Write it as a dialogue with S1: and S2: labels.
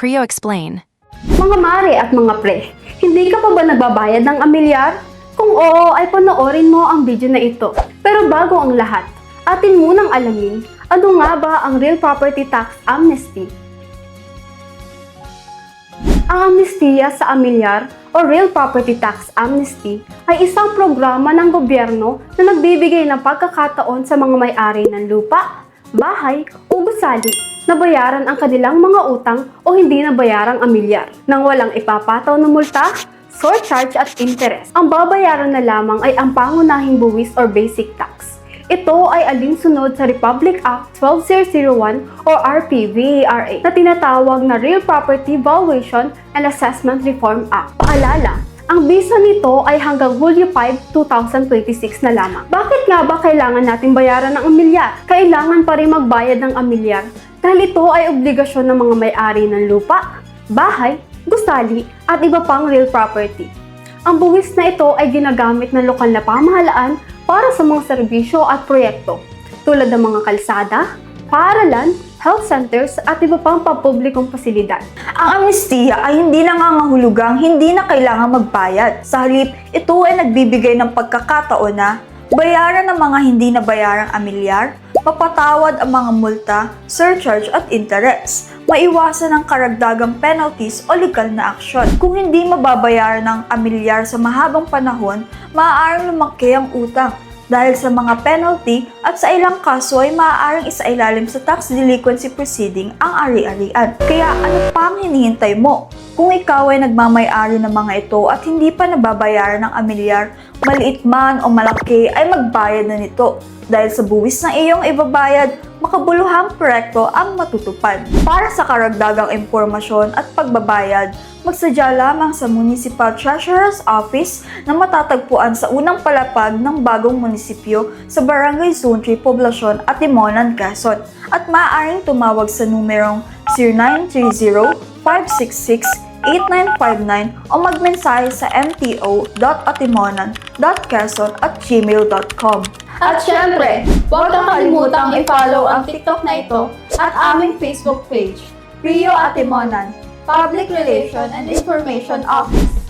S1: Prio explain.
S2: Mga mare at mga pre, hindi ka pa ba nagbabayad ng amilyar? Kung oo, ay panoorin mo ang video na ito. Pero bago ang lahat, atin munang alamin, ano nga ba ang Real Property Tax Amnesty? Ang amnestiya sa amilyar o Real Property Tax Amnesty ay isang programa ng gobyerno na nagbibigay ng pagkakataon sa mga may-ari ng lupa, bahay o gusali na bayaran ang kanilang mga utang o hindi na bayarang amilyar nang walang ipapataw na multa, surcharge at interest. Ang babayaran na lamang ay ang pangunahing buwis or basic tax. Ito ay alinsunod sa Republic Act 12001 o RPVARA na tinatawag na Real Property Valuation and Assessment Reform Act. Paalala, ang bisa nito ay hanggang Hulyo 5, 2026 na lamang. Bakit nga ba kailangan natin bayaran ng amilyar? Kailangan pa rin magbayad ng amilyar dahil ito ay obligasyon ng mga may-ari ng lupa, bahay, gusali at iba pang real property. Ang buwis na ito ay ginagamit ng lokal na pamahalaan para sa mga serbisyo at proyekto tulad ng mga kalsada, paaralan, health centers at iba pang pampublikong pasilidad.
S3: Ang amnestiya ay hindi nangangahulugang hindi na kailangan magbayad. Sa halip, ito ay nagbibigay ng pagkakataon na bayaran ng mga hindi nabayarang amilyar, mapatawad ang mga multa, surcharge at interest, maiwasan ang karagdagang penalties o legal na aksyon. Kung hindi mababayaran ng amilyar sa mahabang panahon, maaaring lumaki ang utang dahil sa mga penalty at sa ilang kaso ay maaaring isailalim sa tax delinquency proceeding ang ari-arian. Kaya ano pa ang hinihintay mo? Kung ikaw ay nagmamay-ari ng mga ito at hindi pa nababayaran ng amilyar, maliit man o malaki ay magbayad na nito dahil sa buwis na iyong ibabayad, makabuluhang proyekto ang matutupad. Para sa karagdagang impormasyon at pagbabayad, magsadya lamang sa Municipal Treasurer's Office na matatagpuan sa unang palapag ng bagong munisipyo sa Barangay Zone 3 Poblacion at Timonan, Quezon at maaaring tumawag sa numerong 0930-566-8959 o magmensahe sa mto.atimonan.quezon@gmail.com.
S2: At syempre, huwag kang kalimutang i-follow ang TikTok na ito at aming Facebook page,
S3: Prio Atimonan,
S2: Public Relation and Information Office.